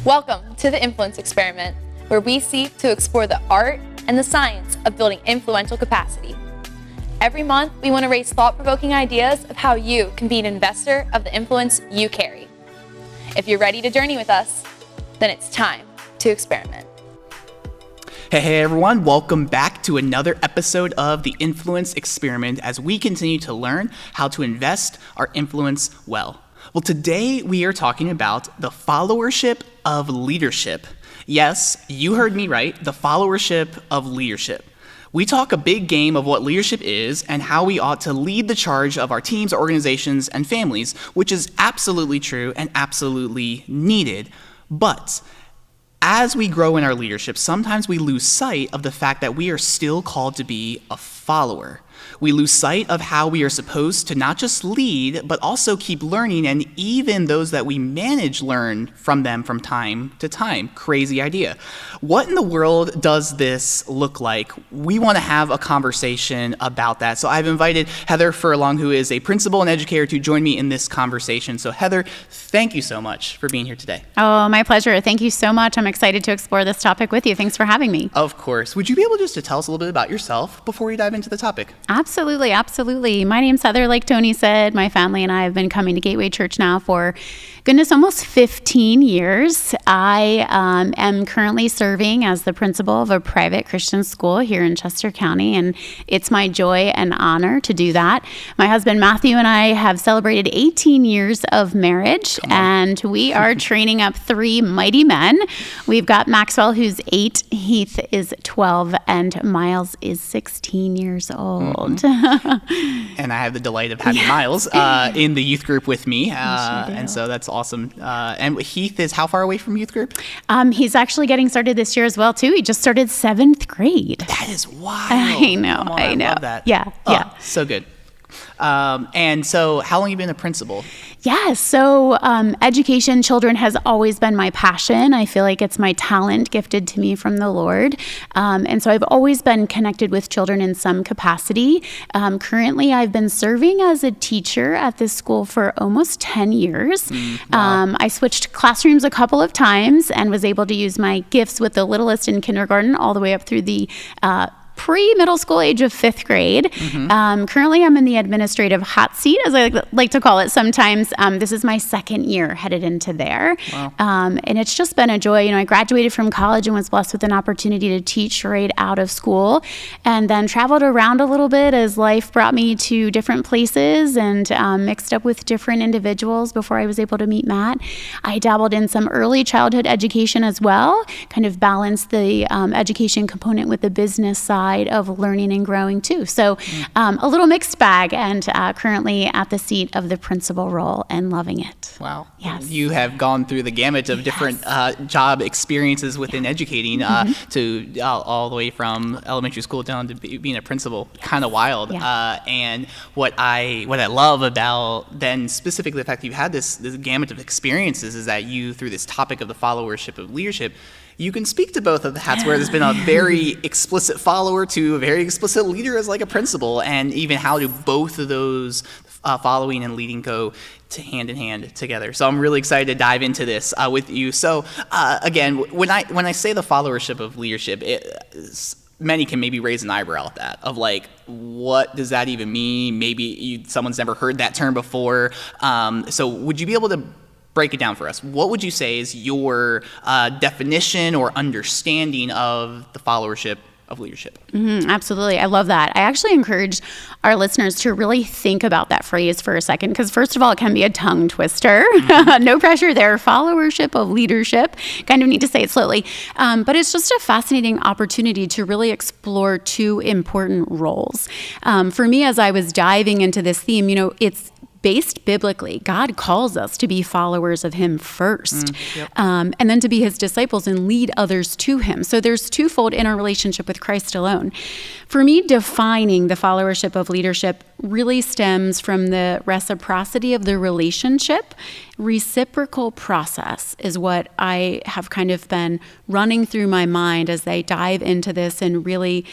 Welcome to the Influence Experiment, where we seek to explore the art and the science of building influential capacity. Every month, we want to raise thought-provoking ideas of how you can be an investor of the influence you carry. If you're ready to journey with us, then it's time to experiment. Hey everyone, welcome back to another episode of the Influence Experiment as we continue to learn how to invest our influence well. Well, today we are talking about the followership of leadership. Yes, you heard me right, the followership of leadership. We talk a big game of what leadership is and how we ought to lead the charge of our teams, organizations, and families, which is absolutely true and absolutely needed. But as we grow in our leadership, sometimes we lose sight of the fact that we are still called to be a follower. We lose sight of how we are supposed to not just lead, but also keep learning, and even those that we manage learn from them from time to time. Crazy idea. What in the world does this look like? We want to have a conversation about that. So I've invited Heather Furlong, who is a principal and educator, to join me in this conversation. So Heather, thank you so much for being here today. Oh, my pleasure. Thank you so much. I'm excited to explore this topic with you. Thanks for having me. Of course. Would you be able just to tell us a little bit about yourself before we dive into the topic? Absolutely. My name's Heather, like Tony said. My family and I have been coming to Gateway Church now for, almost 15 years. I am currently serving as the principal of a private Christian school here in Chester County, and it's my joy and honor to do that. My husband Matthew and I have celebrated 18 years of marriage, and we are training up 3 mighty men. We've got Maxwell, who's 8, Heath is 12, and Miles is 16 years old. And I have the delight of having Miles in the youth group with me, and so that's awesome. And Heath is how far away from youth group? He's actually getting started this year as well, too. He just started 7th grade. That is wild. I know. I love that. Yeah. So good. And so how long have you been a principal? Yeah, so education, children has always been my passion. I feel like it's my talent gifted to me from the Lord. And so I've always been connected with children in some capacity. Currently, I've been serving as a teacher at this school for almost 10 years. Wow. I switched classrooms a couple of times and was able to use my gifts with the littlest in kindergarten all the way up through the pre-middle school age of 5th grade. Currently, I'm in the administrative hot seat, as I like to call it sometimes. This is my 2nd year headed into there. Wow. And it's just been a joy. I graduated from college and was blessed with an opportunity to teach right out of school, and then traveled around a little bit as life brought me to different places and mixed up with different individuals before I was able to meet Matt. I dabbled in some early childhood education as well, kind of balanced the education component with the business side of learning and growing too. So a little mixed bag, and currently at the seat of the principal role and loving it. Wow. Yes. You have gone through the gamut of different job experiences within educating to all the way from elementary school down to being a principal. Kind of wild. Yeah. And what I love about then specifically the fact that you've had this gamut of experiences is that you, through this topic of the followership of leadership, you can speak to both of the hats, where there's been a very explicit follower to a very explicit leader as like a principal, and even how do both of those following and leading go to hand in hand together. So I'm really excited to dive into this with you. So again, when I say the followership of leadership, many can maybe raise an eyebrow at that, of like, what does that even mean? Maybe someone's never heard that term before. So would you be able to break it down for us? What would you say is your definition or understanding of the followership of leadership? Absolutely. I love that. I actually encourage our listeners to really think about that phrase for a second, because first of all, it can be a tongue twister. No pressure there. Followership of leadership. Kind of need to say it slowly. But it's just a fascinating opportunity to really explore 2 important roles. For me, as I was diving into this theme, it's based biblically. God calls us to be followers of him first, and then to be his disciples and lead others to him. So there's twofold in our relationship with Christ alone. For me, defining the followership of leadership really stems from the reciprocity of the relationship reciprocal process is what I have kind of been running through my mind as I dive into this and really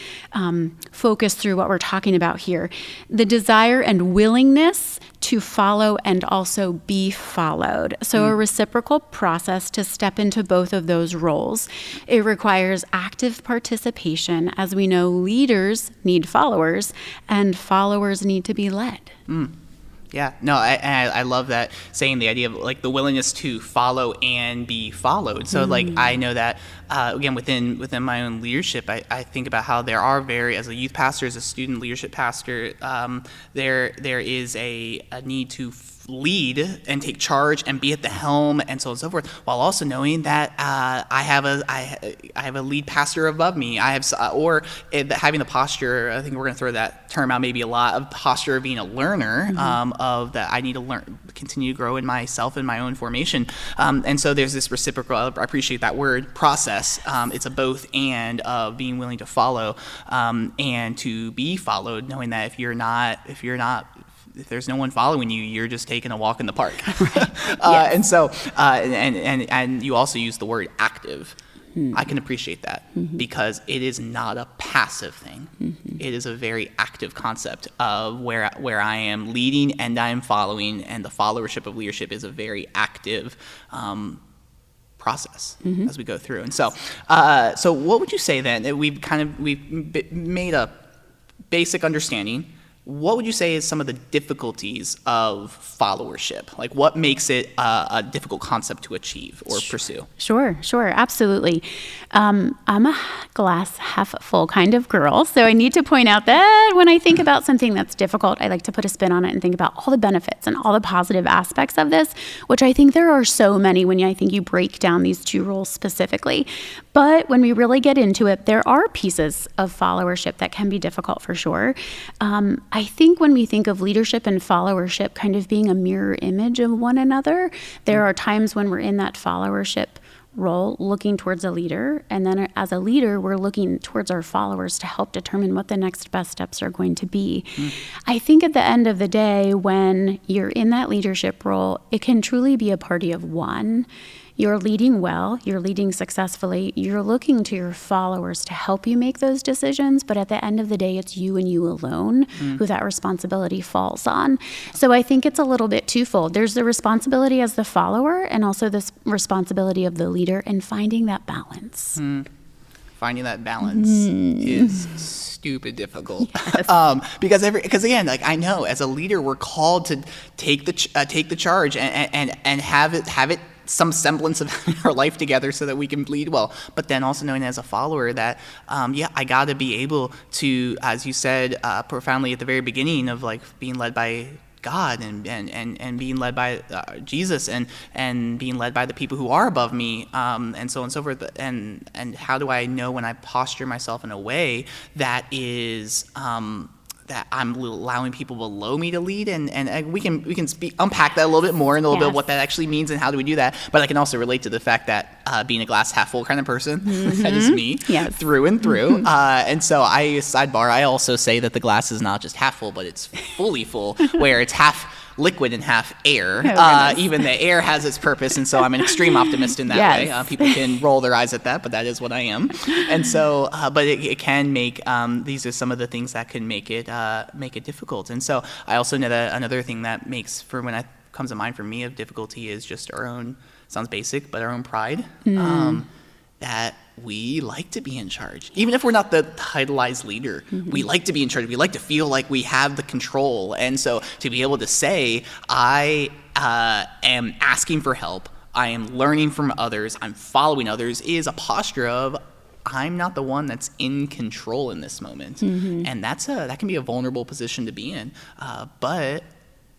focus through what we're talking about here. The desire and willingness to follow and also be followed. So a reciprocal process to step into both of those roles. It requires active participation. As we know, leaders need followers and followers need to be led. Yeah, no, I love that, saying the idea of like the willingness to follow and be followed. So like I know that again within my own leadership, I think about how there are as a youth pastor, as a student leadership pastor, there is a need to lead and take charge and be at the helm and so on and so forth, while also knowing that I have a lead pastor above me. I have having the posture. I think we're going to throw that term out maybe a lot, of posture of being a learner, of that I need to learn, continue to grow in myself and my own formation. And so there's this reciprocal. I appreciate that word, process. It's a both and of being willing to follow and to be followed, knowing that if there's no one following you, you're just taking a walk in the park. Yes. And so, and you also use the word active. I can appreciate that because it is not a passive thing. It is a very active concept of where I am leading and I am following, and the followership of leadership is a very active process as we go through. And so, so what would you say then? We've made a basic understanding. What would you say is some of the difficulties of followership? Like, what makes it a difficult concept to achieve or pursue? Sure, absolutely. I'm a glass half full kind of girl, so I need to point out that when I think about something that's difficult, I like to put a spin on it and think about all the benefits and all the positive aspects of this, which I think there are so many when I think you break down these two roles specifically. But when we really get into it, there are pieces of followership that can be difficult for sure. I think when we think of leadership and followership kind of being a mirror image of one another, there are times when we're in that followership role looking towards a leader, and then as a leader, we're looking towards our followers to help determine what the next best steps are going to be. I think at the end of the day, when you're in that leadership role, it can truly be a party of one. You're leading well, you're leading successfully, you're looking to your followers to help you make those decisions, but at the end of the day, it's you and you alone who that responsibility falls on. So I think it's a little bit twofold. There's the responsibility as the follower and also this responsibility of the leader, and finding that balance. Finding that balance is stupid difficult. Yes. Because again, like I know as a leader, we're called to take the charge and have it some semblance of our life together so that we can lead well. But then also knowing as a follower that, I got to be able to, as you said profoundly at the very beginning, of like being led by God and being led by Jesus and being led by the people who are above me, and so on and so forth. And how do I know when I posture myself in a way that is that I'm allowing people below me to lead, and we can unpack that a little bit more and a little bit of what that actually means and how do we do that. But I can also relate to the fact that being a glass half full kind of person, that is me through and through. And so I also say that the glass is not just half full, but it's fully full, where it's half liquid and half air. Even the air has its purpose, and so I'm an extreme optimist in that way. People can roll their eyes at that, but that is what I am. And so, but it can make these are some of the things that can make it difficult. And so I also know that another thing that makes comes to mind for me of difficulty is just our own, sounds basic, but our own pride. That we like to be in charge. Even if we're not the titleized leader, we like to be in charge. We like to feel like we have the control. And so to be able to say, I am asking for help, I am learning from others, I'm following others, is a posture of, I'm not the one that's in control in this moment. And that can be a vulnerable position to be in. But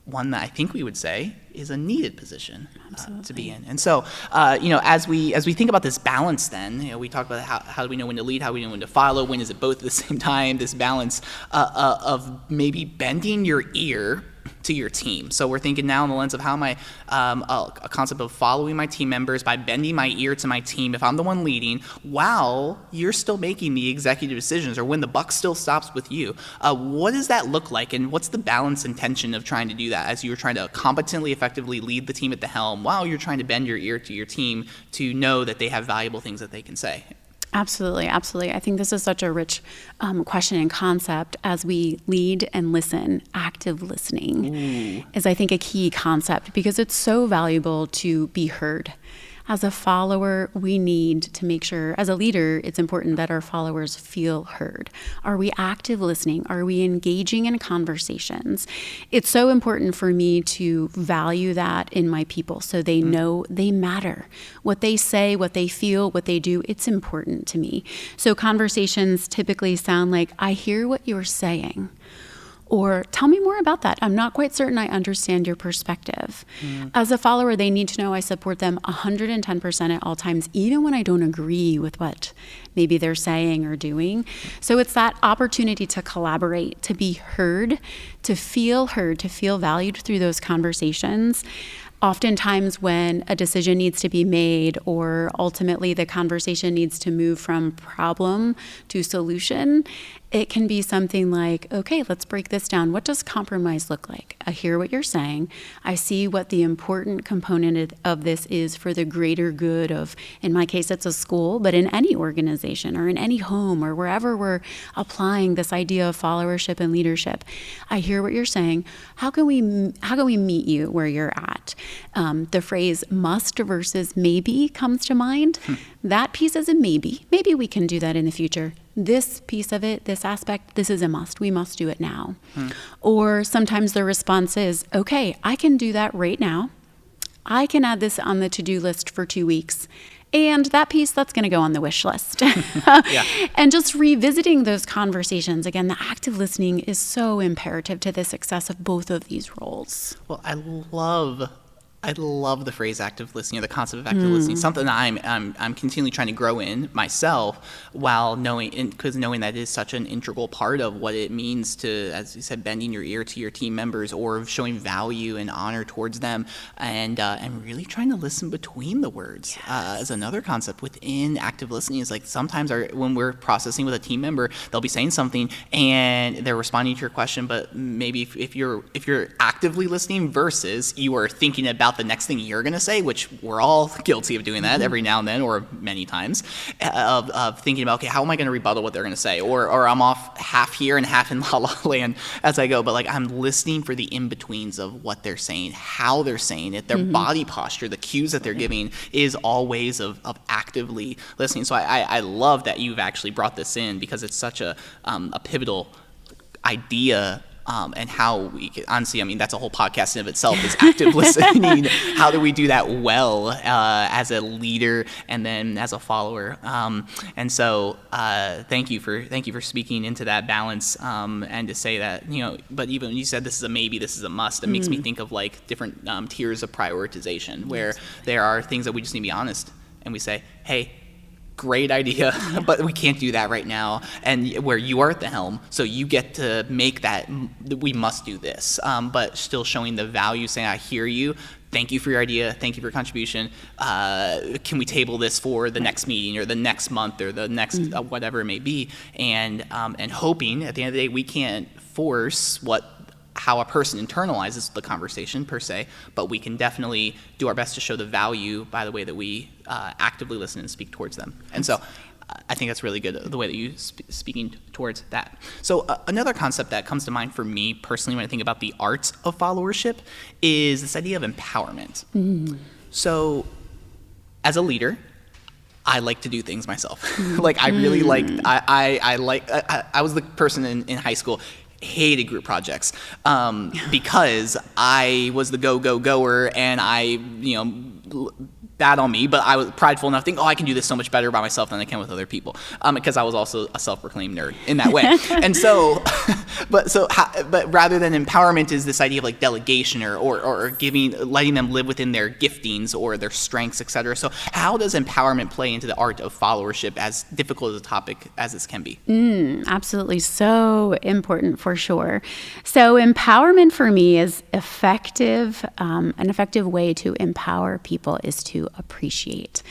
one that I think we would say is a needed position to be in. And so, as we think about this balance, then we talk about how do we know when to lead, how do we know when to follow, when is it both at the same time? This balance of maybe bending your ear to your team. So we're thinking now in the lens of how am I, a concept of following my team members by bending my ear to my team if I'm the one leading, while you're still making the executive decisions, or when the buck still stops with you. What does that look like, and what's the balance and tension of trying to do that as you're trying to competently, effectively lead the team at the helm while you're trying to bend your ear to your team to know that they have valuable things that they can say? Absolutely, absolutely. I think this is such a rich question and concept as we lead and listen. Active listening is, I think, a key concept because it's so valuable to be heard. As a follower, we need to make sure, as a leader, it's important that our followers feel heard. Are we active listening? Are we engaging in conversations? It's so important for me to value that in my people so they know they matter. What they say, what they feel, what they do, it's important to me. So conversations typically sound like, I hear what you're saying. Or tell me more about that. I'm not quite certain I understand your perspective. As a follower, they need to know I support them 110% at all times, even when I don't agree with what maybe they're saying or doing. So it's that opportunity to collaborate, to be heard, to feel valued through those conversations. Oftentimes when a decision needs to be made or ultimately the conversation needs to move from problem to solution, it can be something like, okay, let's break this down. What does compromise look like? I hear what you're saying. I see what the important component of this is for the greater good of, in my case, it's a school, but in any organization or in any home or wherever we're applying this idea of followership and leadership. I hear what you're saying. How can we meet you where you're at? The phrase must versus maybe comes to mind. That piece is a maybe. Maybe we can do that in the future. This piece of it, this aspect, this is a must. We must do it now. Or sometimes the response is, okay, I can do that right now. I can add this on the to-do list for 2 weeks. And that piece, that's going to go on the wish list. And just revisiting those conversations. Again, the active listening is so imperative to the success of both of these roles. Well, I love the phrase active listening, or the concept of active listening. Something that I'm continually trying to grow in myself, while knowing that is such an integral part of what it means to, as you said, bending your ear to your team members or showing value and honor towards them, and really trying to listen between the words. As another concept within active listening is like sometimes when we're processing with a team member, they'll be saying something and they're responding to your question, but maybe if you're actively listening versus you are thinking about the next thing you're going to say, which we're all guilty of doing that every now and then or many times, of thinking about, okay, how am I going to rebuttal what they're going to say? Or I'm off half here and half in La La Land as I go, but like I'm listening for the in-betweens of what they're saying, how they're saying it, their body posture, the cues that they're giving is all ways of actively listening. So I love that you've actually brought this in because it's such a pivotal idea. And how we can, honestly, I mean, that's a whole podcast in of itself, is active listening. How do we do that well as a leader and then as a follower? And so thank you for speaking into that balance and to say that, but even when you said this is a maybe, this is a must, it makes me think of like different tiers of prioritization where there are things that we just need to be honest and we say, hey, great idea, but we can't do that right now. And where you are at the helm, so you get to make that, we must do this, but still showing the value, saying, I hear you. Thank you for your idea. Thank you for your contribution. Can we table this for the next meeting or the next month or the next whatever it may be? And hoping at the end of the day, we can't force how a person internalizes the conversation per se, but we can definitely do our best to show the value by the way that we actively listen and speak towards them. And so I think that's really good, the way that you speaking towards that. So another concept that comes to mind for me personally when I think about the art of followership is this idea of empowerment. So as a leader, I like to do things myself. Like I really I was the person in high school, hated group projects because I was the goer and bad on me, but I was prideful enough to think, I can do this so much better by myself than I can with other people, because I was also a self-proclaimed nerd in that way. And so But rather than empowerment is this idea of like delegation or letting them live within their giftings or their strengths, etc. So how does empowerment play into the art of followership, as difficult as a topic as this can be? Absolutely. So important for sure. So empowerment for me is effective. An effective way to empower people is to appreciate.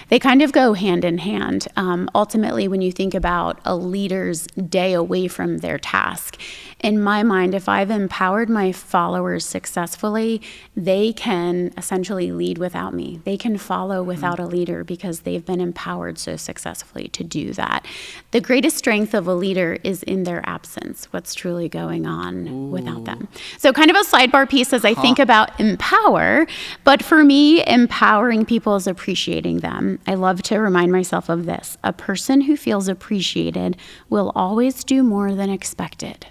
They kind of go hand in hand. Ultimately, when you think about a leader's day away from their task, in my mind, if I've empowered my followers successfully, they can essentially lead without me. They can follow without a leader because they've been empowered so successfully to do that. The greatest strength of a leader is in their absence, what's truly going on without them. So kind of a sidebar piece as I think about empower, but for me, empowering people is appreciating them. I love to remind myself of this. A person who feels appreciated will always do more than expected.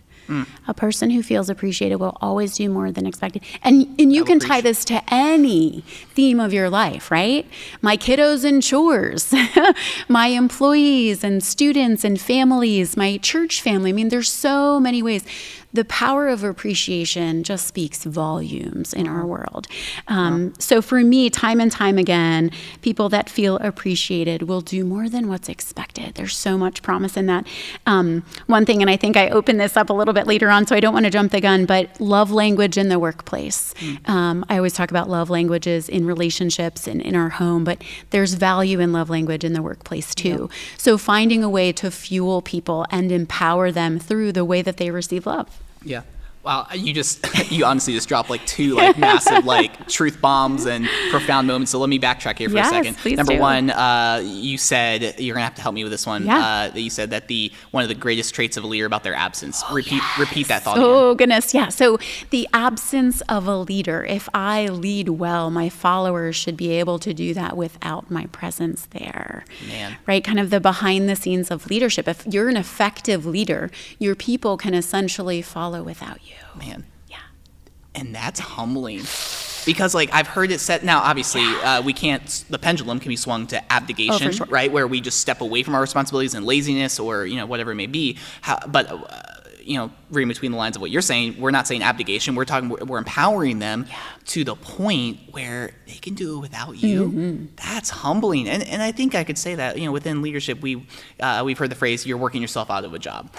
A person who feels appreciated will always do more than expected. And you can tie this to any theme of your life, right? My kiddos and chores, my employees and students and families, my church family. I mean, there's so many ways. The power of appreciation just speaks volumes in our world. So for me, time and time again, people that feel appreciated will do more than what's expected. There's so much promise in that. One thing, and I think I open this up a little bit later on, so I don't want to jump the gun, but love language in the workplace. I always talk about love languages in relationships and in our home, but there's value in love language in the workplace too. So finding a way to fuel people and empower them through the way that they receive love. Yeah. Wow, you honestly just dropped like two like massive like truth bombs and profound moments. So let me backtrack here for a second. Please Number do. one, you said, you're gonna have to help me with this one. That you said that one of the greatest traits of a leader about their absence. Repeat that thought again. Oh goodness, yeah. So the absence of a leader. If I lead well, my followers should be able to do that without my presence there. Man. Right? Kind of the behind the scenes of leadership. If you're an effective leader, your people can essentially follow without you. Man. Yeah. And that's humbling. Because like I've heard it said, now obviously we can't, the pendulum can be swung to abdication, sure. right? Where we just step away from our responsibilities and laziness or, whatever it may be. Reading between the lines of what you're saying, we're not saying abdication. We're empowering them to the point where they can do it without you. That's humbling. And I think I could say that, within leadership, we've heard the phrase, you're working yourself out of a job.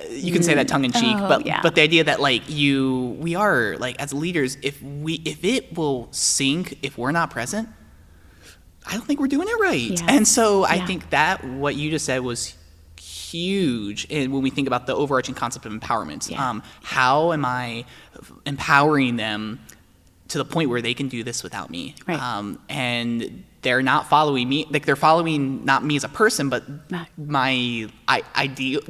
You can say that tongue in cheek, but the idea that like we are like as leaders, if it will sink if we're not present, I don't think we're doing it right. Yes. And so I think that what you just said was huge. And when we think about the overarching concept of empowerment, how am I empowering them to the point where they can do this without me? Right. And they're not following me, like they're following not me as a person, but my ideal,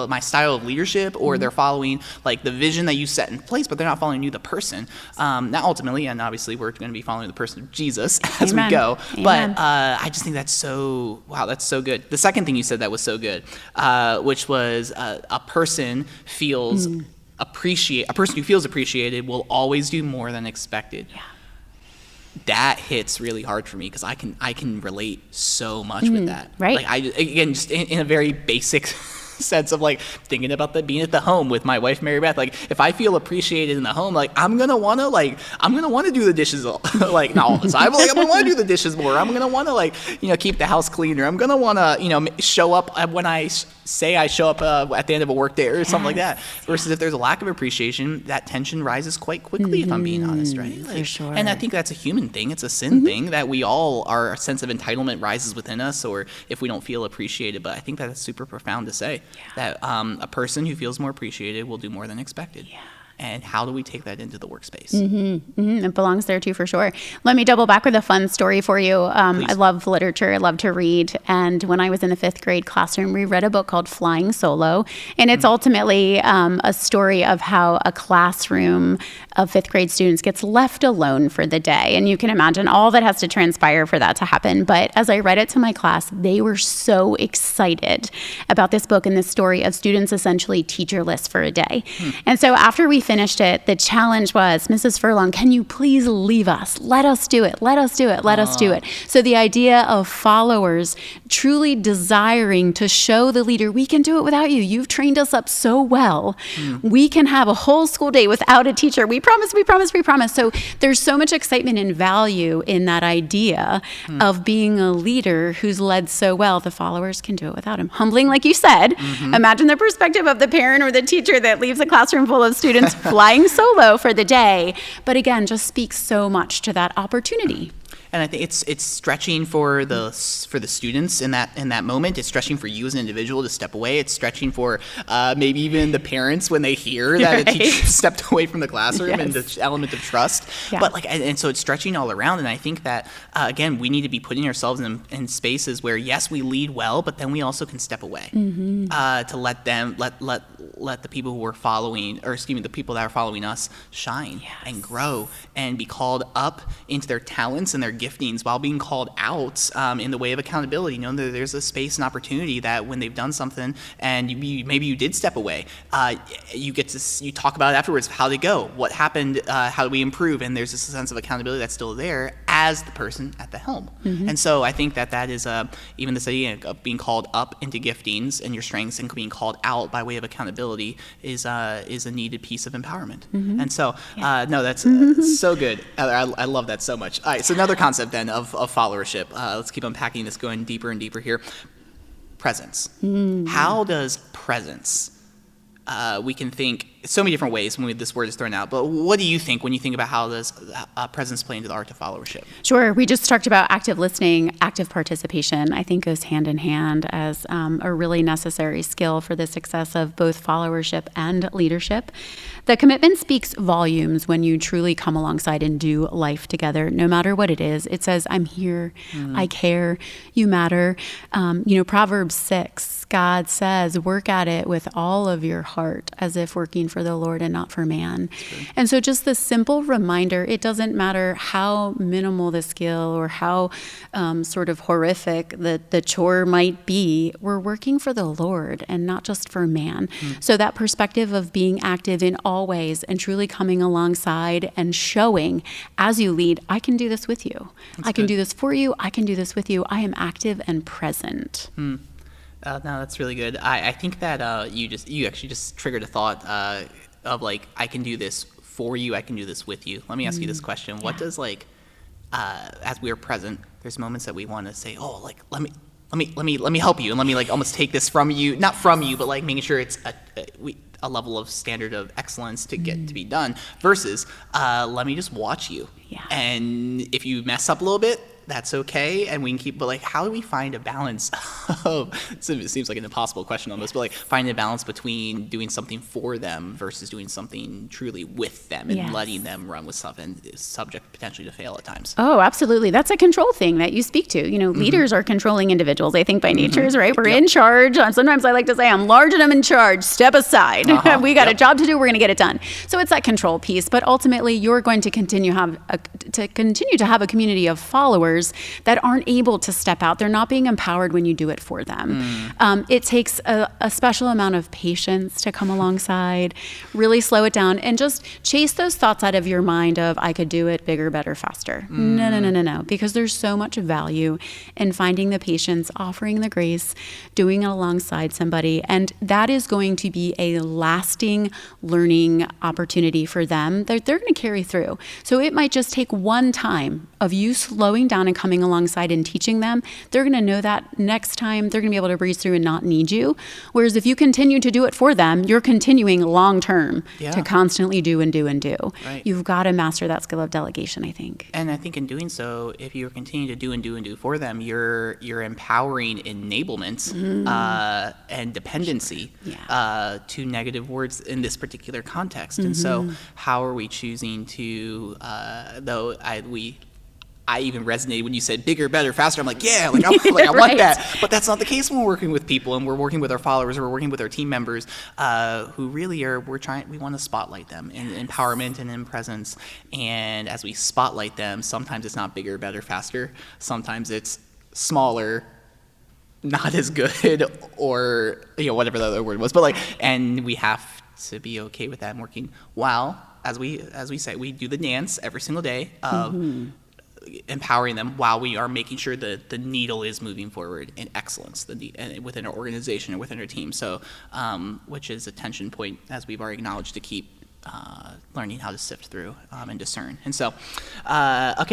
my style of leadership, or they're following like the vision that you set in place, but they're not following you, the person. Now ultimately, and obviously we're going to be following the person of Jesus as we go. Amen. But I just think that's so good. The second thing you said that was so good, which was a person feels a person who feels appreciated will always do more than expected. Yeah. That hits really hard for me because I can relate so much with that. Right. Like just in a very basic sense of like thinking about being at the home with my wife Mary Beth. Like if I feel appreciated in the home, like I'm gonna want to do the dishes like not all the time, but like I'm gonna want to do the dishes more. I'm gonna want to keep the house cleaner. I'm gonna want to show up when I say I show up at the end of a work day or something like that. Versus if there's a lack of appreciation, that tension rises quite quickly. If I'm being honest, right? For sure. And I think that's a human thing. It's a sin thing that we all, our sense of entitlement rises within us, or if we don't feel appreciated. But I think that's super profound to say that a person who feels more appreciated will do more than expected. Yeah. And how do we take that into the workspace? It belongs there too, for sure. Let me double back with a fun story for you. I love literature. I love to read. And when I was in the 5th grade classroom, we read a book called Flying Solo. And it's ultimately a story of how a classroom of 5th grade students gets left alone for the day. And you can imagine all that has to transpire for that to happen. But as I read it to my class, they were so excited about this book and this story of students essentially teacherless for a day. And so after we finished it, the challenge was, Mrs. Furlong, can you please leave us? Let us do it. Let us do it. Let us do it. So the idea of followers truly desiring to show the leader, we can do it without you. You've trained us up so well. We can have a whole school day without a teacher. We promise, we promise, we promise. So there's so much excitement and value in that idea of being a leader who's led so well. The followers can do it without him. Humbling, like you said. Imagine the perspective of the parent or the teacher that leaves a classroom full of students flying solo for the day. But again, just speaks so much to that opportunity. And I think it's stretching for the students in that moment. It's stretching for you as an individual to step away. It's stretching for maybe even the parents when they hear that a teacher stepped away from the classroom and the element of trust. Yeah. But and so it's stretching all around. And I think that again, we need to be putting ourselves in spaces where yes, we lead well, but then we also can step away to let the people who are following, or excuse me, the people that are following us shine and grow and be called up into their talents and their giftings while being called out in the way of accountability. You know, there's a space and opportunity that when they've done something and maybe you did step away, you talk about it afterwards. How'd it go? What happened? How do we improve? And there's this sense of accountability that's still there as the person at the helm. And so I think that is even this idea of being called up into giftings and your strengths and being called out by way of accountability is a needed piece of empowerment. And so no, that's so good. I love that so much. All right, so another concept then of followership. Let's keep unpacking this, going deeper and deeper here. Presence. How does presence, we can think so many different ways when this word is thrown out, but what do you think when you think about how does presence play into the art of followership? Sure. We just talked about active listening, active participation, I think goes hand in hand as a really necessary skill for the success of both followership and leadership. The commitment speaks volumes when you truly come alongside and do life together, no matter what it is. It says, I'm here, I care, you matter. Proverbs 6, God says, work at it with all of your heart as if working for the Lord and not for man. And so just the simple reminder, it doesn't matter how minimal the skill or how sort of horrific the chore might be, we're working for the Lord and not just for man. So that perspective of being active in all ways and truly coming alongside and showing as you lead, I can do this with you. I can do this for you. I can do this with you. I am active and present. No, that's really good. I think that you actually just triggered a thought of like, I can do this for you, I can do this with you. Let me ask you this question. What does as we are present, there's moments that we want to say, oh, like, let me help you, and let me like almost take this from you, not from you, but like making sure it's a level of standard of excellence to get to be done versus let me just watch you. And if you mess up a little bit, that's okay, and we can keep, but like, how do we find a balance of, so it seems like an impossible question almost, but like finding a balance between doing something for them versus doing something truly with them and letting them run with stuff and is subject potentially to fail at times. Oh, absolutely. That's a control thing that you speak to. Leaders are controlling individuals, I think, by nature, right? We're in charge. Sometimes I like to say, I'm large and I'm in charge. Step aside. We got a job to do. We're going to get it done. So it's that control piece, but ultimately you're going to continue to have a community of followers that aren't able to step out. They're not being empowered when you do it for them. It takes a special amount of patience to come alongside, really slow it down, and just chase those thoughts out of your mind of, I could do it bigger, better, faster. No. Because there's so much value in finding the patience, offering the grace, doing it alongside somebody. And that is going to be a lasting learning opportunity for them that they're going to carry through. So it might just take one time of you slowing down and coming alongside and teaching them. They're going to know that next time they're going to be able to breeze through and not need you. Whereas if you continue to do it for them, you're continuing long term to constantly do and do and do. Right. You've got to master that skill of delegation, I think. And I think in doing so, if you continue to do and do and do for them, you're empowering enablement and dependency to negative words in this particular context. And so how are we choosing to, I even resonated when you said bigger, better, faster. I'm like, I want that. But that's not the case when we're working with people and we're working with our followers or we're working with our team members who really we want to spotlight them in empowerment and in presence. And as we spotlight them, sometimes it's not bigger, better, faster. Sometimes it's smaller, not as good, or whatever the other word was. But and we have to be okay with that and working while, as we say, we do the dance every single day of empowering them while we are making sure that the needle is moving forward in excellence within our organization or within our team. So, which is a tension point, as we've already acknowledged, to keep learning how to sift through and discern. And so,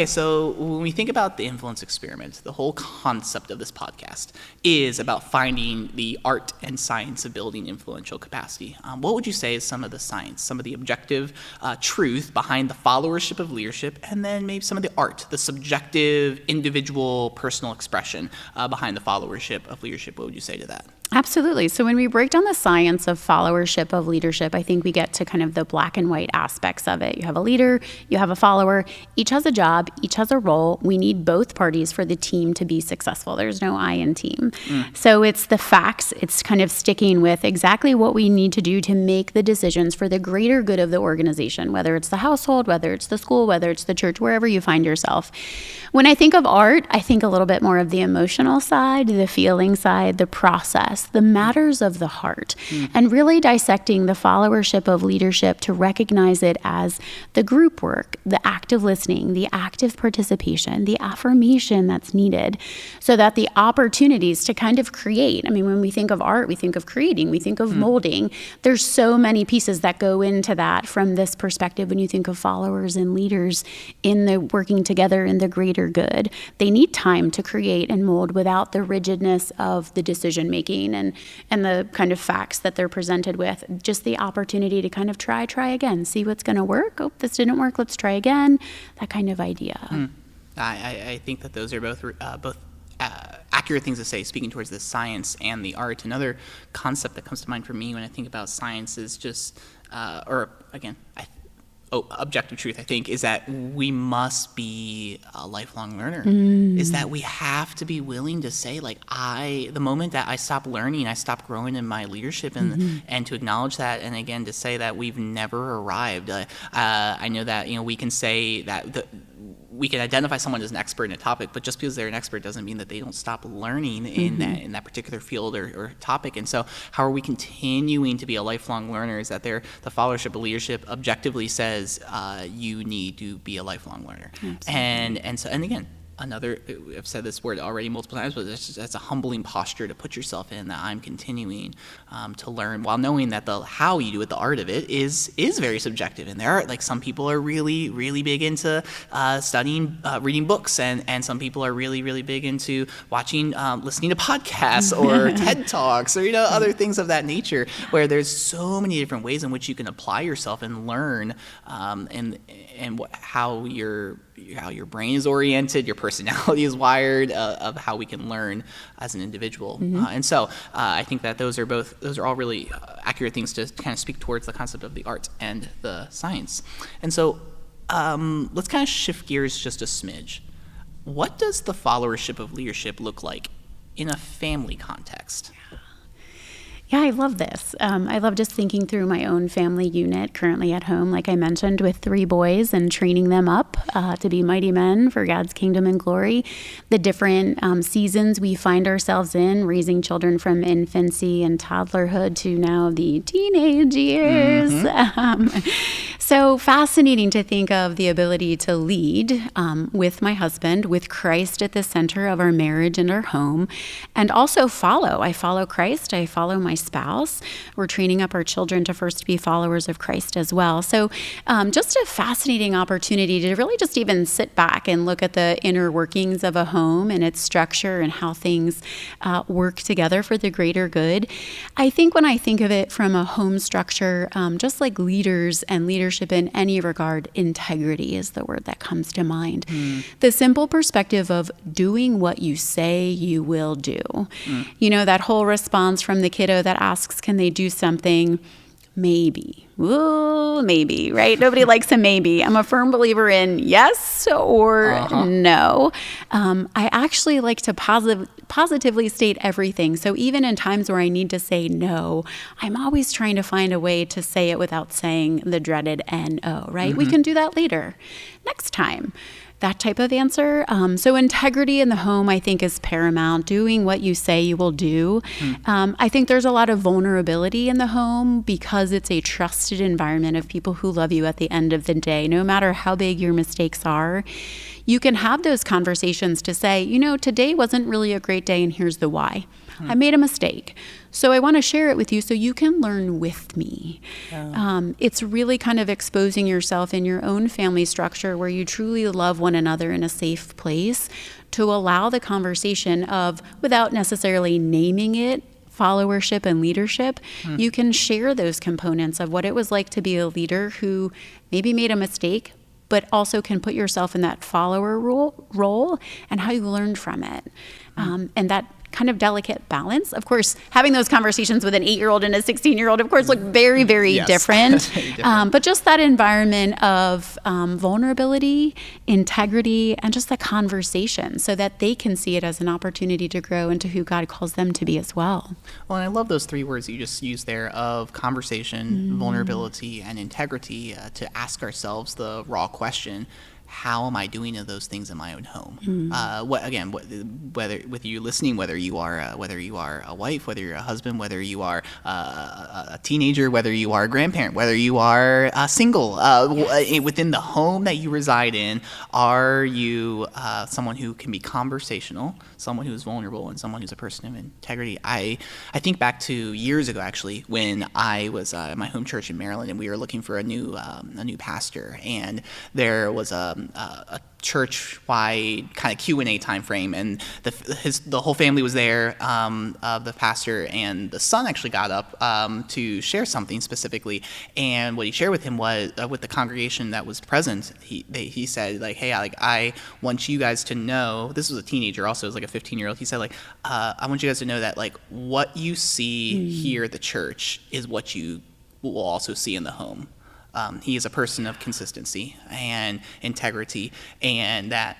so when we think about the influence experiment, the whole concept of this podcast is about finding the art and science of building influential capacity. What would you say is some of the science, some of the objective truth behind the followership of leadership, and then maybe some of the art, the subjective, individual, personal expression behind the followership of leadership? What would you say to that? Absolutely. So when we break down the science of followership of leadership, I think we get to kind of the black and white aspects of it. You have a leader, you have a follower, each has a job, each has a role. We need both parties for the team to be successful. There's no I in team. So it's the facts. It's kind of sticking with exactly what we need to do to make the decisions for the greater good of the organization, whether it's the household, whether it's the school, whether it's the church, wherever you find yourself. When I think of art, I think a little bit more of the emotional side, the feeling side, the process, the matters of the heart, and really dissecting the followership of leadership to recognize it as the group work, the active listening, the active participation, the affirmation that's needed, so that the opportunities to kind of create, I mean, when we think of art, we think of creating, we think of molding. There's so many pieces that go into that from this perspective when you think of followers and leaders in the working together in the greater good. They need time to create and mold without the rigidness of the decision making and the kind of facts that they're presented with. Just the opportunity to kind of try again, see what's going to work. Oh, this didn't work, let's try again. That kind of idea. I think that those are both accurate things to say, speaking towards the science and the art. Another concept that comes to mind for me when I think about science is just, objective truth, I think, is that we must be a lifelong learner. Is that we have to be willing to say, like, the moment that I stop learning, I stop growing in my leadership, and to acknowledge that, and again, to say that we've never arrived. I know that, we can say that we can identify someone as an expert in a topic, but just because they're an expert doesn't mean that they don't stop learning in that particular field or topic. And so how are we continuing to be a lifelong learner? Is that the followership of leadership objectively says you need to be a lifelong learner. And again, I've said this word already multiple times, but that's a humbling posture to put yourself in, that I'm continuing to learn while knowing that the how you do it, the art of it, is very subjective. And there are, like, some people are really, really big into studying, reading books, and some people are really, really big into watching, listening to podcasts or TED Talks or, other things of that nature, where there's so many different ways in which you can apply yourself and learn, and how your brain is oriented, your personality is wired, of how we can learn as an individual. And so I think that those are all really accurate things to kind of speak towards the concept of the art and the science. And so let's kind of shift gears just a smidge. What does the followership of leadership look like in a family context? Yeah, I love this. I love just thinking through my own family unit currently at home, like I mentioned, with 3 boys, and training them up to be mighty men for God's kingdom and glory. The different seasons we find ourselves in, raising children from infancy and toddlerhood to now the teenage years. So fascinating to think of the ability to lead with my husband, with Christ at the center of our marriage and our home, and also follow. I follow Christ. I follow my spouse. We're training up our children to first be followers of Christ as well. So just a fascinating opportunity to really just even sit back and look at the inner workings of a home and its structure and how things work together for the greater good. I think when I think of it from a home structure, just like leaders and leadership in any regard, integrity is the word that comes to mind. The simple perspective of doing what you say you will do. That whole response from the kiddo that asks, can they do something? Maybe. Ooh, maybe, right? Nobody likes a maybe. I'm a firm believer in yes or no. I actually like to positively state everything. So even in times where I need to say no, I'm always trying to find a way to say it without saying the dreaded N-O, right? We can do that later. Next time. that type of answer. So integrity in the home, I think, is paramount. Doing what you say you will do. I think there's a lot of vulnerability in the home because it's a trusted environment of people who love you at the end of the day. No matter how big your mistakes are, you can have those conversations to say, today wasn't really a great day and here's the why. I made a mistake. So I want to share it with you so you can learn with me. It's really kind of exposing yourself in your own family structure where you truly love one another in a safe place to allow the conversation of, without necessarily naming it, followership and leadership, you can share those components of what it was like to be a leader who maybe made a mistake, but also can put yourself in that follower role and how you learned from it. And that kind of delicate balance. Of course, having those conversations with an 8-year-old and a 16-year-old, of course, look very, very different. Very different. But just that environment of vulnerability, integrity, and just the conversation so that they can see it as an opportunity to grow into who God calls them to be as well. Well, and I love those 3 words that you just used there of conversation, vulnerability, and integrity to ask ourselves the raw question, how am I doing those things in my own home? Whether with you listening, whether you are a wife, whether you're a husband, whether you are a teenager, whether you are a grandparent, whether you are single, within the home that you reside in, are you someone who can be conversational, someone who is vulnerable, and someone who's a person of integrity? I think back to years ago, actually, when I was at my home church in Maryland, and we were looking for a new pastor, and there was a church-wide kind of Q&A time frame, and the whole family was there, the pastor, and the son actually got up to share something specifically, and what he shared with him was with the congregation that was present. He said, like, hey, I want you guys to know, this was a teenager also, it was like a 15-year-old. He said, like, I want you guys to know that, like, what you see here at the church is what you will also see in the home. He is a person of consistency and integrity, and that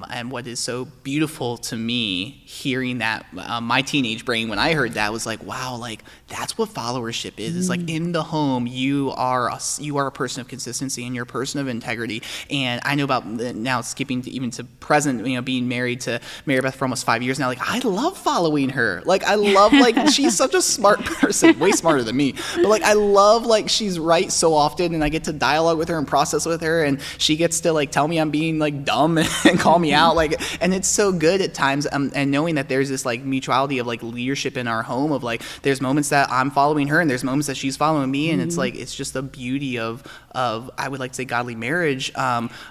and what is so beautiful to me hearing that, my teenage brain, when I heard that, was like, wow, like that's what followership is. It's like in the home you are a person of consistency and you're a person of integrity. And I know about now, skipping to even to present, being married to Mary Beth for almost 5 years now, like I love following her. Like I love, like she's such a smart person, way smarter than me, but like I love, like she's right so often, and I get to dialogue with her and process with her, and she gets to like tell me I'm being like dumb and call me out, like, and it's so good at times, and knowing that there's this like mutuality of like leadership in our home, of like there's moments that I'm following her and there's moments that she's following me, and it's like it's just the beauty of I would like to say godly marriage,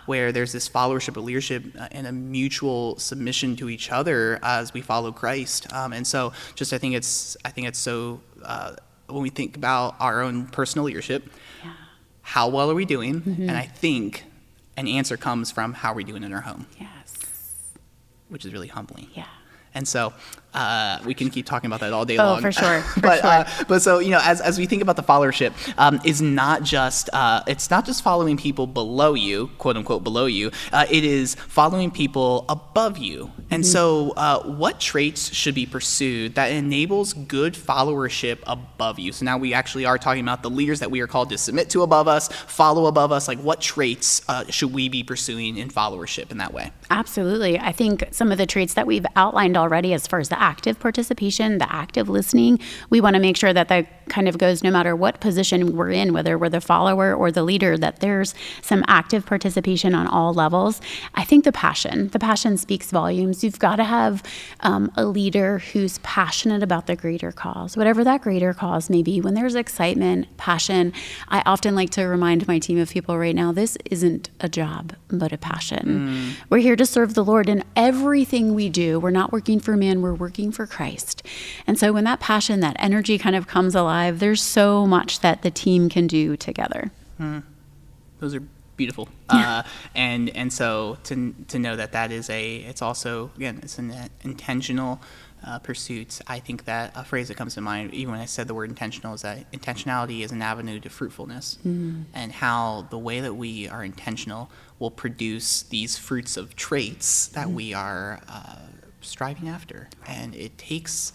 where there's this followership of leadership and a mutual submission to each other as we follow Christ, and so just I think it's so when we think about our own personal leadership, how well are we doing? And I think an answer comes from how are we doing in our home. Yes. Which is really humbling. Yeah. And so we can keep talking about that all day long. Oh, for sure. But so, as we think about the followership, is not just it's not just following people below you, quote unquote below you. It is following people above you. And so what traits should be pursued that enables good followership above you? So now we actually are talking about the leaders that we are called to submit to above us, follow above us. Like what traits should we be pursuing in followership in that way? Absolutely. I think some of the traits that we've outlined already, as far as the active participation, the active listening, we want to make sure that kind of goes no matter what position we're in, whether we're the follower or the leader, that there's some active participation on all levels. I think the passion speaks volumes. You've got to have a leader who's passionate about the greater cause, whatever that greater cause may be. When there's excitement, passion, I often like to remind my team of people right now, this isn't a job, but a passion. We're here to serve the Lord in everything we do. We're not working for man, we're working for Christ. And so when that passion, that energy kind of comes alive, there's so much that the team can do together. Those are beautiful. And so to know that is it's also, again, it's an intentional pursuit. I think that a phrase that comes to mind, even when I said the word intentional, is that intentionality is an avenue to fruitfulness, and how the way that we are intentional will produce these fruits of traits that we are striving after. And it takes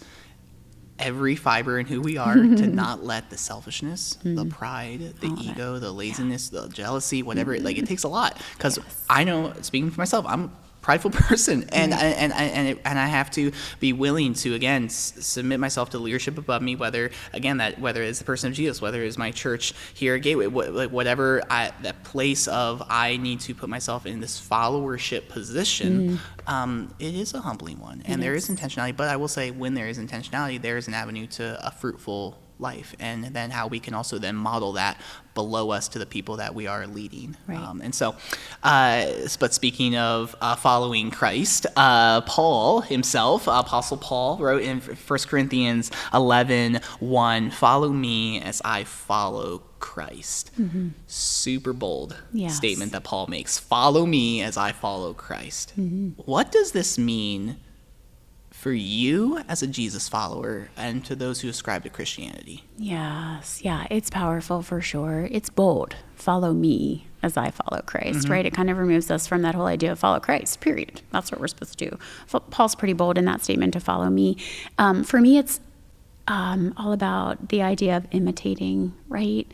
every fiber in who we are to not let the selfishness, the pride, the ego, the laziness, the jealousy, whatever, like it takes a lot. Because I know, speaking for myself, I'm a prideful person, and I have to be willing to, again, submit myself to leadership above me, whether it's the person of Jesus, whether it's my church here at Gateway, whatever that place of I need to put myself in this followership position. It is a humbling one, and there is intentionality, but I will say when there is intentionality, there is an avenue to a fruitful life, and then how we can also then model that below us to the people that we are leading. And so, but speaking of following Christ, Paul himself, Apostle Paul, wrote in 1 Corinthians 11:1, "Follow me as I follow Christ." Super bold statement that Paul makes. Follow me as I follow Christ. What does this mean for you as a Jesus follower and to those who ascribe to Christianity? Yes. Yeah, it's powerful for sure. It's bold. Follow me as I follow Christ, right? It kind of removes us from that whole idea of follow Christ, period. That's what we're supposed to do. Paul's pretty bold in that statement to follow me. For me, it's all about the idea of imitating, right?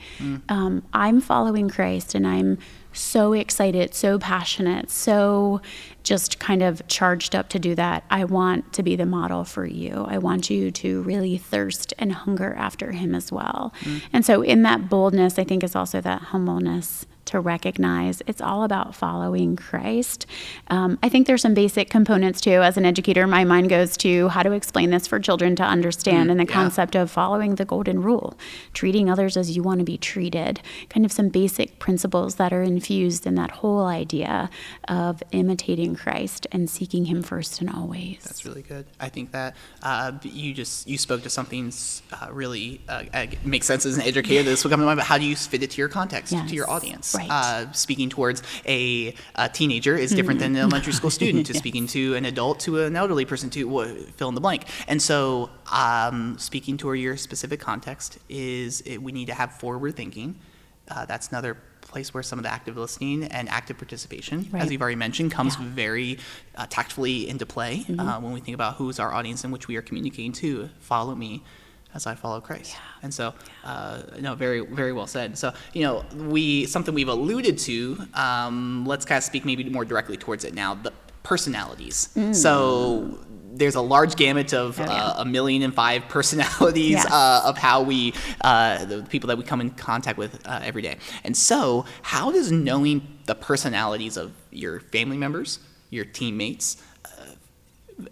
I'm following Christ, and I'm so excited, so passionate, so just kind of charged up to do that. I want to be the model for you. I want you to really thirst and hunger after him as well. And so in that boldness, I think is also that humbleness to recognize it's all about following Christ. I think there's some basic components too. As an educator, my mind goes to how to explain this for children to understand, and the concept of following the golden rule, treating others as you want to be treated, kind of some basic principles that are infused in that whole idea of imitating Christ and seeking him first and always. That's really good. I think that you spoke to something really makes sense as an educator. This will come to mind, but how do you fit it to your context, to your audience? Speaking towards a teenager is different than an elementary school student to speaking to an adult, to an elderly person, to fill in the blank. And so speaking toward your specific context we need to have forward thinking. That's another place where some of the active listening and active participation, as you've already mentioned, comes very tactfully into play when we think about who's our audience in which we are communicating to. Follow me as I follow Christ. And so, very, very well said. So, something we've alluded to, let's kind of speak maybe more directly towards it now, the personalities. So there's a large gamut of 1,000,005 personalities of how we, the people that we come in contact with every day. And so how does knowing the personalities of your family members, your teammates,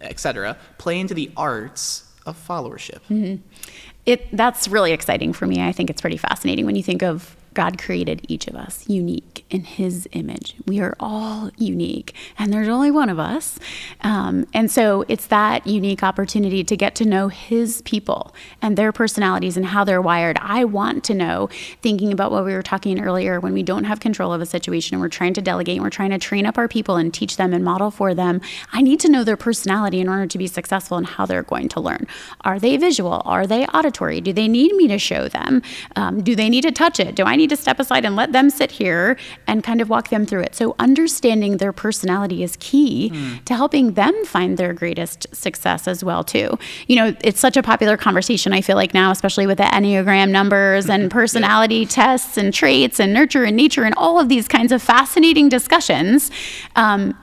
etc., play into the arts of followership? That's really exciting for me. I think it's pretty fascinating when you think of God created each of us unique in his image. We are all unique, and there's only one of us. And so it's that unique opportunity to get to know his people and their personalities and how they're wired. I want to know, thinking about what we were talking earlier, when we don't have control of a situation and we're trying to delegate and we're trying to train up our people and teach them and model for them, I need to know their personality in order to be successful in how they're going to learn. Are they visual? Are they auditory? Do they need me to show them? Do they need to touch it? Do I need to step aside and let them sit here and kind of walk them through it? So understanding their personality is key to helping them find their greatest success as well too. It's such a popular conversation, I feel like now, especially with the Enneagram numbers and personality tests and traits and nurture and nature and all of these kinds of fascinating discussions.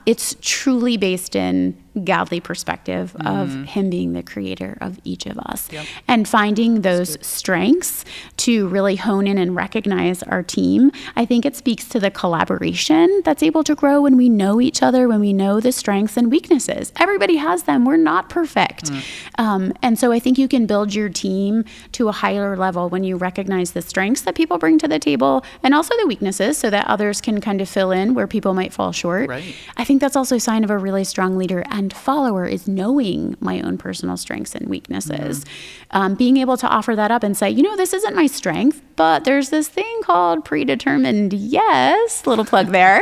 It's truly based in godly perspective of him being the creator of each of us, and finding those strengths to really hone in and recognize our team. I think it speaks to the collaboration that's able to grow when we know each other, when we know the strengths and weaknesses. Everybody has them. We're not perfect. And so I think you can build your team to a higher level when you recognize the strengths that people bring to the table and also the weaknesses, so that others can kind of fill in where people might fall short. I think that's also a sign of a really strong leader and follower, is knowing my own personal strengths and weaknesses. Being able to offer that up and say, this isn't my strength, but there's this thing called predetermined yes, little plug there.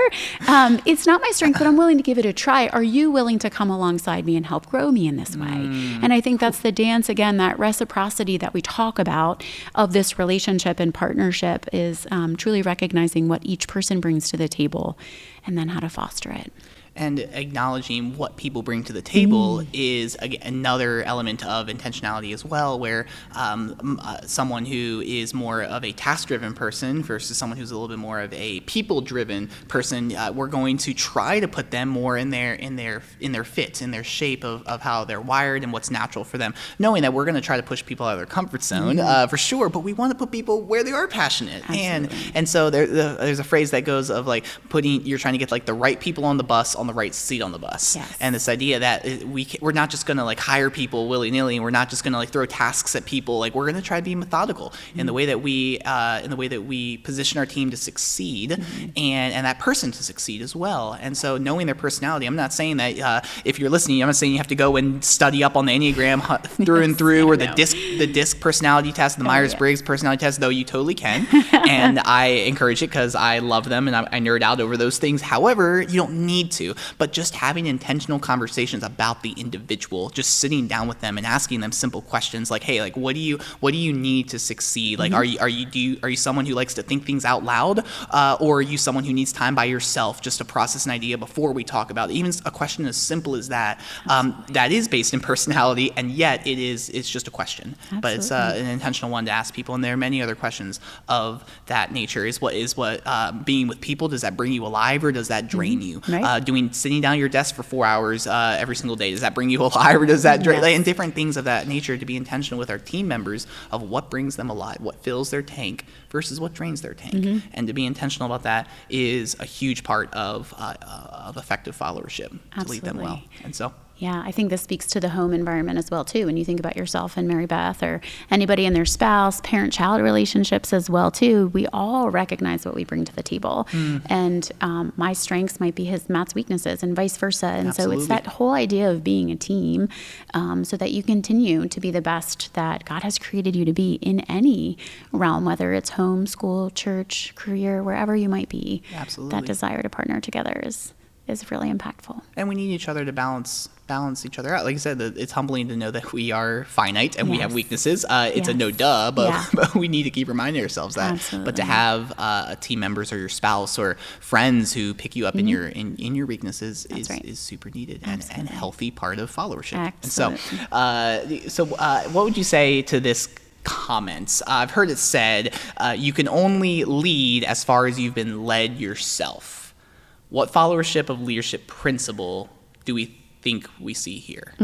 It's not my strength, but I'm willing to give it a try. Are you willing to come alongside me and help grow me in this way? And I think that's the dance, again, that reciprocity that we talk about of this relationship and partnership is truly recognizing what each person brings to the table and then how to foster it. and acknowledging what people bring to the table is another element of intentionality as well, where someone who is more of a task-driven person versus someone who's a little bit more of a people-driven person, we're going to try to put them more in their fit, in their shape of how they're wired and what's natural for them, knowing that we're going to try to push people out of their comfort zone for sure, but we want to put people where they are passionate. And so there's a phrase that goes of like you're trying to get like the right people on the bus on the right seat on the bus. Yes. And this idea that we're not just going to like hire people willy-nilly, and we're not just going to like throw tasks at people. Like, we're going to try to be methodical in the way that we position our team to succeed, and that person to succeed as well. And so knowing their personality, I'm not saying that if you're listening, I'm not saying you have to go and study up on the Enneagram through and through, or the DISC personality test, the Myers-Briggs personality test, though you totally can. And I encourage it because I love them and I nerd out over those things. However, you don't need to, but just having intentional conversations about the individual, just sitting down with them and asking them simple questions like, hey, like, what do you need to succeed? Like, are you someone who likes to think things out loud, or are you someone who needs time by yourself just to process an idea before we talk about it? Even a question as simple as that, that is based in personality, and yet it's just a question. Absolutely. But it's an intentional one to ask people. And there are many other questions of that nature. Is what being with people, does that bring you alive or does that drain you? Right. Sitting down at your desk for 4 hours every single day, does that bring you alive or does that drain? Yes. And different things of that nature, to be intentional with our team members of what brings them alive, what fills their tank versus what drains their tank. And to be intentional about that is a huge part of effective followership. Absolutely. To lead them well. And so. Yeah, I think this speaks to the home environment as well, too. When you think about yourself and Mary Beth, or anybody and their spouse, parent-child relationships as well, too, we all recognize what we bring to the table. And my strengths might be Matt's weaknesses and vice versa. And Absolutely. So it's that whole idea of being a team, so that you continue to be the best that God has created you to be in any realm, whether it's home, school, church, career, wherever you might be. Absolutely. That desire to partner together is really impactful. And we need each other to balance each other out. Like I said, it's humbling to know that we are finite and we have weaknesses. It's a no duh, but we need to keep reminding ourselves that. Absolutely. But to have team members or your spouse or friends who pick you up in your weaknesses is super needed and healthy part of followership. Absolutely. And so what would you say to this comments? I've heard it said, you can only lead as far as you've been led yourself. What followership of leadership principle do we think we see here?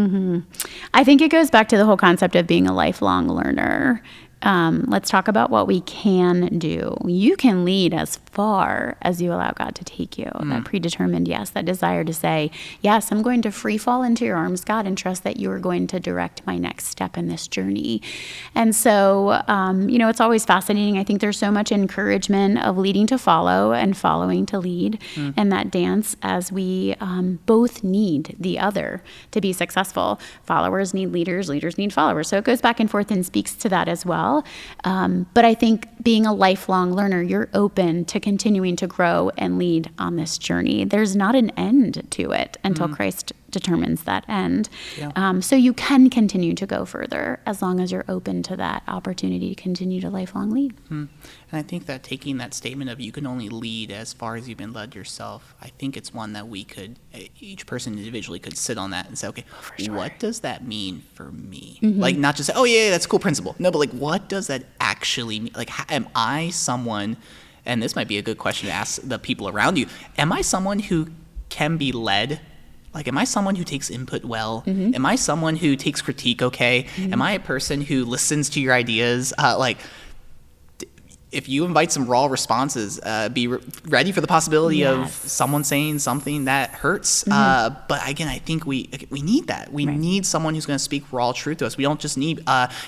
I think it goes back to the whole concept of being a lifelong learner. Let's talk about what we can do. You can lead as far as you allow God to take you. That predetermined yes, that desire to say, yes, I'm going to free fall into your arms, God, and trust that you are going to direct my next step in this journey. And so, it's always fascinating. I think there's so much encouragement of leading to follow and following to lead, and that dance as we both need the other to be successful. Followers need leaders, leaders need followers. So it goes back and forth and speaks to that as well. But I think being a lifelong learner, you're open to continuing to grow and lead on this journey. There's not an end to it until Christ determines that end. Yeah. So you can continue to go further as long as you're open to that opportunity to continue to lifelong lead. And I think that taking that statement of you can only lead as far as you've been led yourself, I think it's one that each person individually could sit on that and say, okay, what does that mean for me? Like, not just say, oh yeah, that's a cool principle. No, but like, what does that actually mean? Like, am I someone, and this might be a good question to ask the people around you, am I someone who can be led? Like, am I someone who takes input well? Am I someone who takes critique okay? Am I a person who listens to your ideas? If you invite some raw responses, be ready for the possibility of someone saying something that hurts. But again, I think we need that. We need someone who's going to speak raw truth to us. We don't just need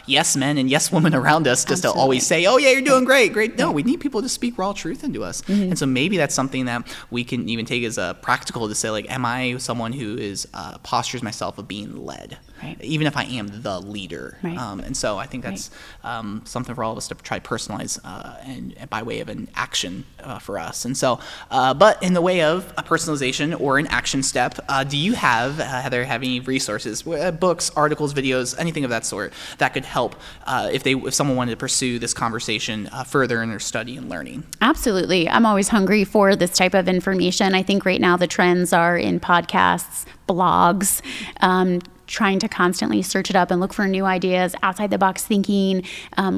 yes men and yes women around us just to always say, oh yeah, you're doing great. No, we need people to speak raw truth into us. And so maybe that's something that we can even take as a practical to say, like, am I someone who is postures myself of being led? even if I am the leader. Right. And so I think that's something for all of us to try to personalize and by way of an action for us. And so, but in the way of a personalization or an action step, do you have, Heather, have any resources, books, articles, videos, anything of that sort that could help if someone wanted to pursue this conversation further in their study and learning? Absolutely. I'm always hungry for this type of information. I think right now the trends are in podcasts, blogs, trying to constantly search it up and look for new ideas, outside the box thinking,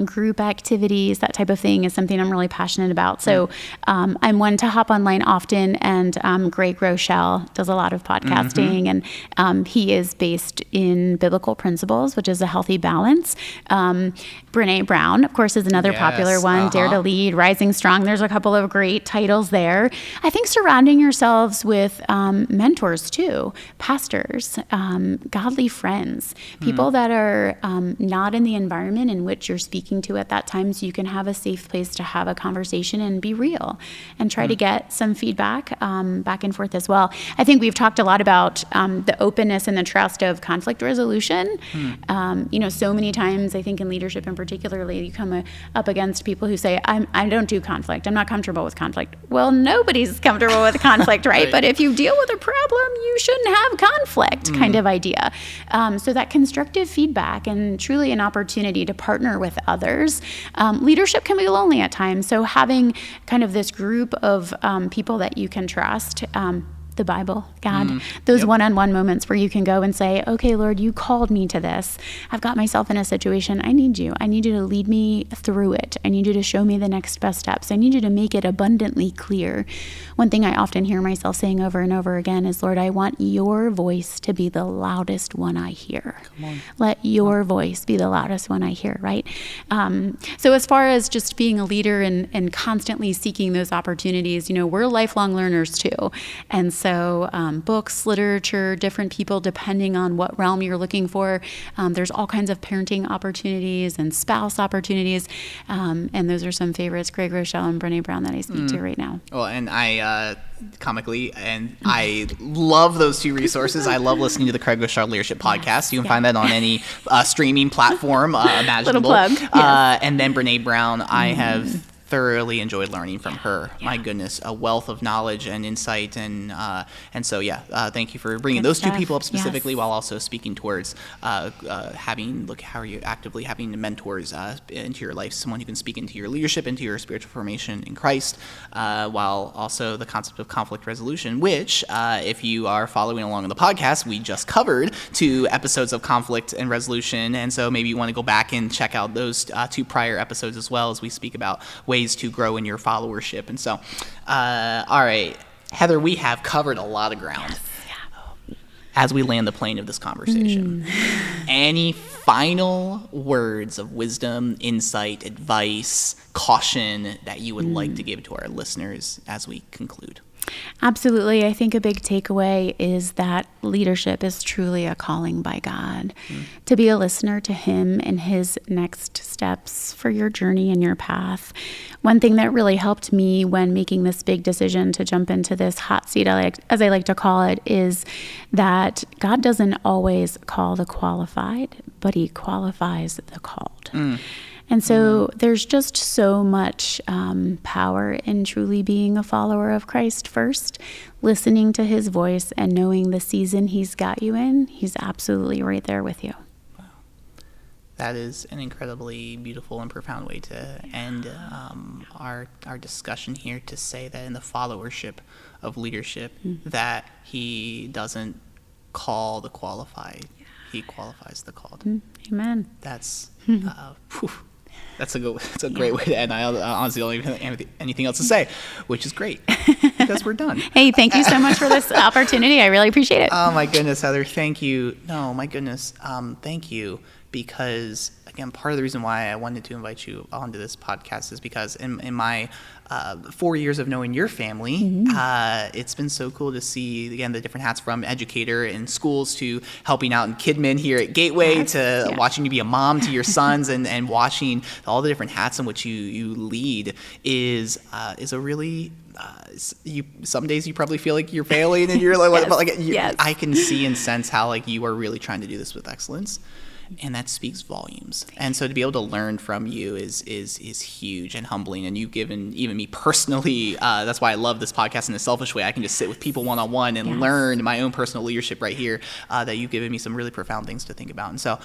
group activities, that type of thing is something I'm really passionate about. So I'm one to hop online often, and Greg Rochelle does a lot of podcasting, and he is based in biblical principles, which is a healthy balance. Brene Brown, of course, is another popular one. Dare to Lead, Rising Strong. There's a couple of great titles there. I think surrounding yourselves with mentors too, pastors, godly friends, people that are not in the environment in which you're speaking to at that time, so you can have a safe place to have a conversation and be real and try to get some feedback back and forth as well. I think we've talked a lot about the openness and the trust of conflict resolution. So many times, I think in leadership in particularly, you come up against people who say, I don't do conflict. I'm not comfortable with conflict. Well, nobody's comfortable with conflict, right? But if you deal with a problem, you shouldn't have conflict kind of idea. So that constructive feedback and truly an opportunity to partner with others. Leadership can be lonely at times. So having kind of this group of people that you can trust, the Bible, God, those one-on-one moments where you can go and say, okay, Lord, you called me to this. I've got myself in a situation. I need you. I need you to lead me through it. I need you to show me the next best steps. I need you to make it abundantly clear. One thing I often hear myself saying over and over again is, Lord, I want your voice to be the loudest one I hear. Let your voice be the loudest one I hear, right? So as far as just being a leader and constantly seeking those opportunities, we're lifelong learners too. And so books, literature, different people, depending on what realm you're looking for. There's all kinds of parenting opportunities and spouse opportunities. And those are some favorites, Greg Rochelle and Brene Brown, that I speak to right now. Well, and I love those two resources. I love listening to the Craig Rochelle Leadership podcast. You can find that on any streaming platform imaginable. Little plug. And then Brene Brown, I have thoroughly enjoyed learning from her. My goodness, a wealth of knowledge and insight, and so thank you for bringing those two people up specifically, while also speaking towards how are you actively having mentors into your life, someone who can speak into your leadership, into your spiritual formation in Christ, while also the concept of conflict resolution, which if you are following along in the podcast, we just covered 2 episodes of conflict and resolution, and so maybe you want to go back and check out those 2 prior episodes as well, as we speak about ways to grow in your followership. And so, all right, Heather, we have covered a lot of ground as we land the plane of this conversation. Any final words of wisdom, insight, advice, caution that you would like to give to our listeners as we conclude? Absolutely. I think a big takeaway is that leadership is truly a calling by God to be a listener to Him and His next steps for your journey and your path. One thing that really helped me when making this big decision to jump into this hot seat, as I like to call it, is that God doesn't always call the qualified, but He qualifies the called. And so there's just so much power in truly being a follower of Christ first, listening to His voice and knowing the season He's got you in, He's absolutely right there with you. Wow. That is an incredibly beautiful and profound way to end our discussion here, to say that in the followership of leadership, that He doesn't call the qualified, He qualifies the called. Amen. That's that's a great way to end. I honestly don't even have anything else to say, which is great, because we're done. Hey, thank you so much for this opportunity. I really appreciate it. Oh my goodness, Heather, thank you. No, my goodness, thank you, because, again, part of the reason why I wanted to invite you onto this podcast is because in my 4 years of knowing your family, it's been so cool to see, again, the different hats from educator in schools to helping out in Kidman here at Gateway to watching you be a mom to your sons and watching all the different hats in which you lead is a really some days you probably feel like you're failing and you're like, but I can see and sense how like you are really trying to do this with excellence. And that speaks volumes. And so to be able to learn from you is huge and humbling. And you've given even me personally, that's why I love this podcast in a selfish way. I can just sit with people one-on-one and learn my own personal leadership right here, that you've given me some really profound things to think about. And so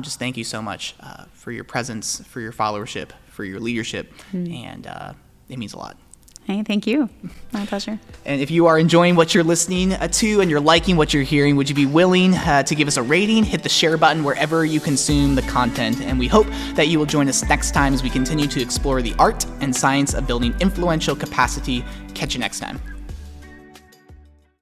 just thank you so much for your presence, for your followership, for your leadership. And it means a lot. Hey, thank you. My pleasure. And if you are enjoying what you're listening to and you're liking what you're hearing, would you be willing to give us a rating, hit the share button wherever you consume the content? And we hope that you will join us next time as we continue to explore the art and science of building influential capacity. Catch you next time.